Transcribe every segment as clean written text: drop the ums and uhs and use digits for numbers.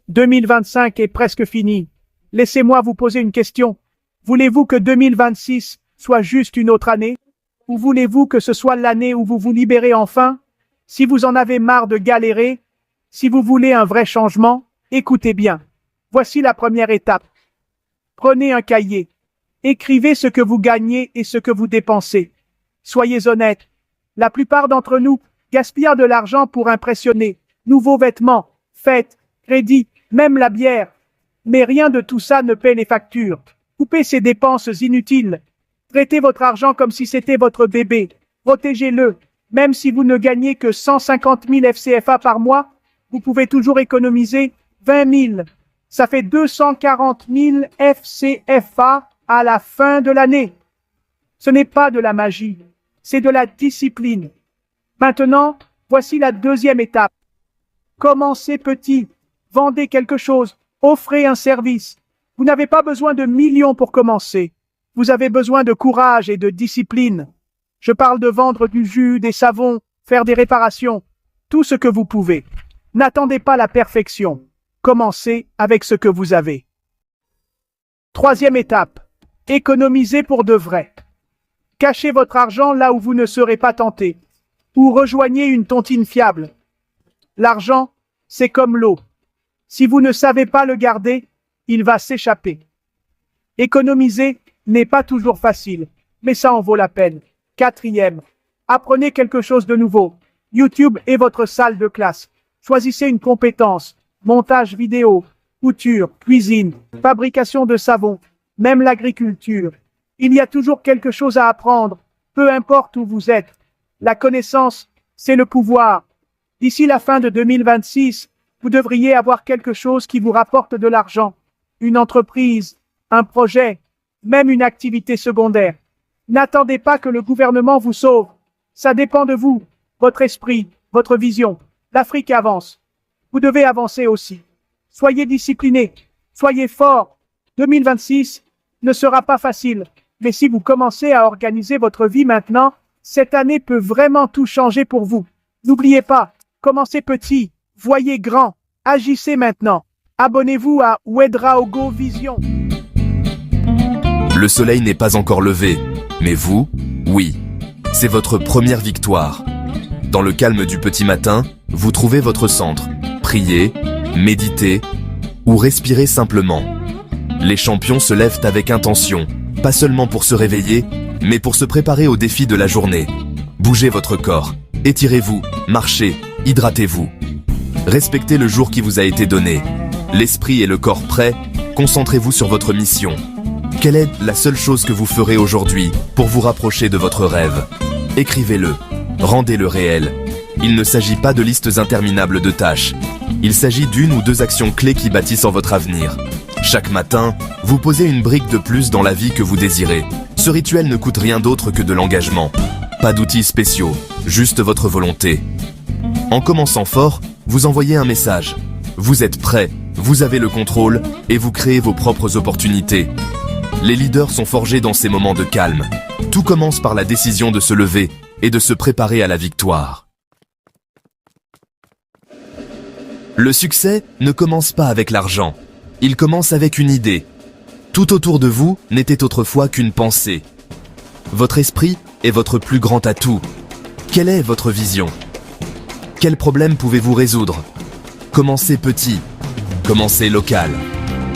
2025 est presque fini. Laissez-moi vous poser une question. Voulez-vous que 2026 soit juste une autre année? Ou voulez-vous que ce soit l'année où vous vous libérez enfin? Si vous en avez marre de galérer, si vous voulez un vrai changement, écoutez bien. Voici la première étape. Prenez un cahier. Écrivez ce que vous gagnez et ce que vous dépensez. Soyez honnête. La plupart d'entre nous gaspillent de l'argent pour impressionner. Nouveaux vêtements, fêtes, crédits, même la bière. Mais rien de tout ça ne paie les factures. Coupez ces dépenses inutiles. Traitez votre argent comme si c'était votre bébé. Protégez-le. Même si vous ne gagnez que 150 000 FCFA par mois, vous pouvez toujours économiser 20 000. Ça fait 240 000 FCFA à la fin de l'année. Ce n'est pas de la magie, c'est de la discipline. Maintenant, voici la deuxième étape. Commencez petit, vendez quelque chose, offrez un service. Vous n'avez pas besoin de millions pour commencer. Vous avez besoin de courage et de discipline. Je parle de vendre du jus, des savons, faire des réparations, tout ce que vous pouvez. N'attendez pas la perfection. Commencez avec ce que vous avez. Troisième étape. Économisez pour de vrai. Cachez votre argent là où vous ne serez pas tenté. Ou rejoignez une tontine fiable. L'argent, c'est comme l'eau. Si vous ne savez pas le garder, il va s'échapper. Économiser n'est pas toujours facile, mais ça en vaut la peine. Quatrième. Apprenez quelque chose de nouveau. YouTube est votre salle de classe. Choisissez une compétence. Montage vidéo, couture, cuisine, fabrication de savon, même l'agriculture. Il y a toujours quelque chose à apprendre, peu importe où vous êtes. La connaissance, c'est le pouvoir. D'ici la fin de 2026, vous devriez avoir quelque chose qui vous rapporte de l'argent. Une entreprise, un projet, même une activité secondaire. N'attendez pas que le gouvernement vous sauve. Ça dépend de vous, votre esprit, votre vision. L'Afrique avance. Vous devez avancer aussi. Soyez disciplinés, soyez forts. 2026 ne sera pas facile, mais si vous commencez à organiser votre vie maintenant, cette année peut vraiment tout changer pour vous. N'oubliez pas, commencez petit, voyez grand, agissez maintenant. Abonnez-vous à Ouedraogo Vision. Le soleil n'est pas encore levé, mais vous, oui. C'est votre première victoire. Dans le calme du petit matin, vous trouvez votre centre. Priez, méditez ou respirez simplement. Les champions se lèvent avec intention, pas seulement pour se réveiller, mais pour se préparer au défi de la journée. Bougez votre corps, étirez-vous, marchez, hydratez-vous. Respectez le jour qui vous a été donné. L'esprit et le corps prêts, concentrez-vous sur votre mission. Quelle est la seule chose que vous ferez aujourd'hui pour vous rapprocher de votre rêve? Écrivez-le, rendez-le réel. Il ne s'agit pas de listes interminables de tâches. Il s'agit d'une ou deux actions clés qui bâtissent en votre avenir. Chaque matin, vous posez une brique de plus dans la vie que vous désirez. Ce rituel ne coûte rien d'autre que de l'engagement. Pas d'outils spéciaux, juste votre volonté. En commençant fort, vous envoyez un message. Vous êtes prêt, vous avez le contrôle et vous créez vos propres opportunités. Les leaders sont forgés dans ces moments de calme. Tout commence par la décision de se lever et de se préparer à la victoire. Le succès ne commence pas avec l'argent. Il commence avec une idée. Tout autour de vous n'était autrefois qu'une pensée. Votre esprit est votre plus grand atout. Quelle est votre vision? Quel problème pouvez-vous résoudre? Commencez petit. Commencez local.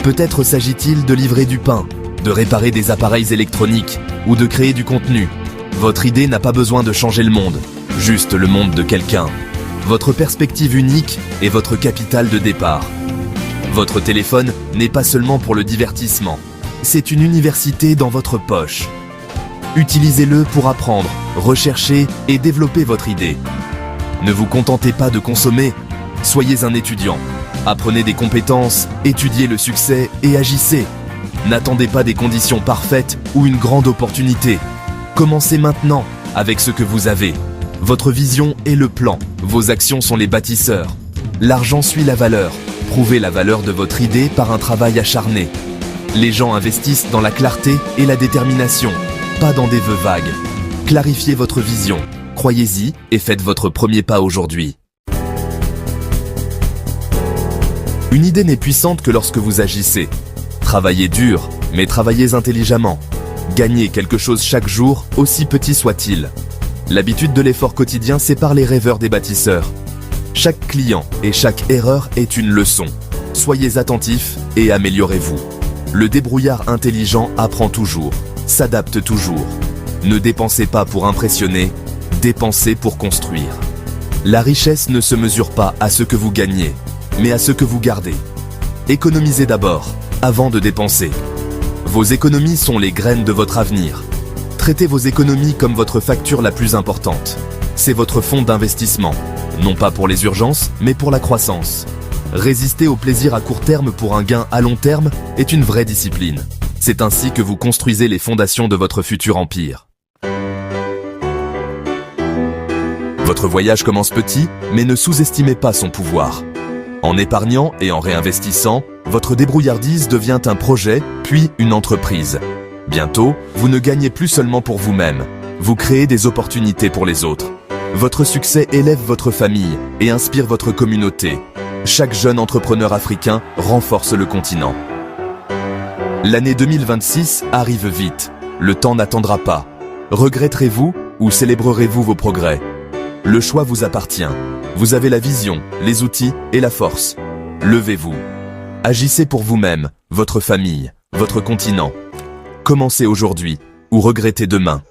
Peut-être s'agit-il de livrer du pain, de réparer des appareils électroniques ou de créer du contenu. Votre idée n'a pas besoin de changer le monde, juste le monde de quelqu'un. Votre perspective unique est votre capital de départ. Votre téléphone n'est pas seulement pour le divertissement, c'est une université dans votre poche. Utilisez-le pour apprendre, rechercher et développer votre idée. Ne vous contentez pas de consommer, soyez un étudiant. Apprenez des compétences, étudiez le succès et agissez. N'attendez pas des conditions parfaites ou une grande opportunité. Commencez maintenant avec ce que vous avez. Votre vision est le plan, vos actions sont les bâtisseurs. L'argent suit la valeur. Prouvez la valeur de votre idée par un travail acharné. Les gens investissent dans la clarté et la détermination, pas dans des vœux vagues. Clarifiez votre vision, croyez-y et faites votre premier pas aujourd'hui. Une idée n'est puissante que lorsque vous agissez. Travaillez dur, mais travaillez intelligemment. Gagnez quelque chose chaque jour, aussi petit soit-il. L'habitude de l'effort quotidien sépare les rêveurs des bâtisseurs. Chaque client et chaque erreur est une leçon. Soyez attentifs et améliorez-vous. Le débrouillard intelligent apprend toujours, s'adapte toujours. Ne dépensez pas pour impressionner, dépensez pour construire. La richesse ne se mesure pas à ce que vous gagnez, mais à ce que vous gardez. Économisez d'abord, avant de dépenser. Vos économies sont les graines de votre avenir. Traitez vos économies comme votre facture la plus importante. C'est votre fonds d'investissement, non pas pour les urgences, mais pour la croissance. Résister au plaisir à court terme pour un gain à long terme est une vraie discipline. C'est ainsi que vous construisez les fondations de votre futur empire. Votre voyage commence petit, mais ne sous-estimez pas son pouvoir. En épargnant et en réinvestissant, votre débrouillardise devient un projet, puis une entreprise. Bientôt, vous ne gagnez plus seulement pour vous-même, vous créez des opportunités pour les autres. Votre succès élève votre famille et inspire votre communauté. Chaque jeune entrepreneur africain renforce le continent. L'année 2026 arrive vite. Le temps n'attendra pas. Regretterez-vous ou célébrerez-vous vos progrès? Le choix vous appartient. Vous avez la vision, les outils et la force. Levez-vous. Agissez pour vous-même, votre famille, votre continent. Commencez aujourd'hui ou regrettez demain.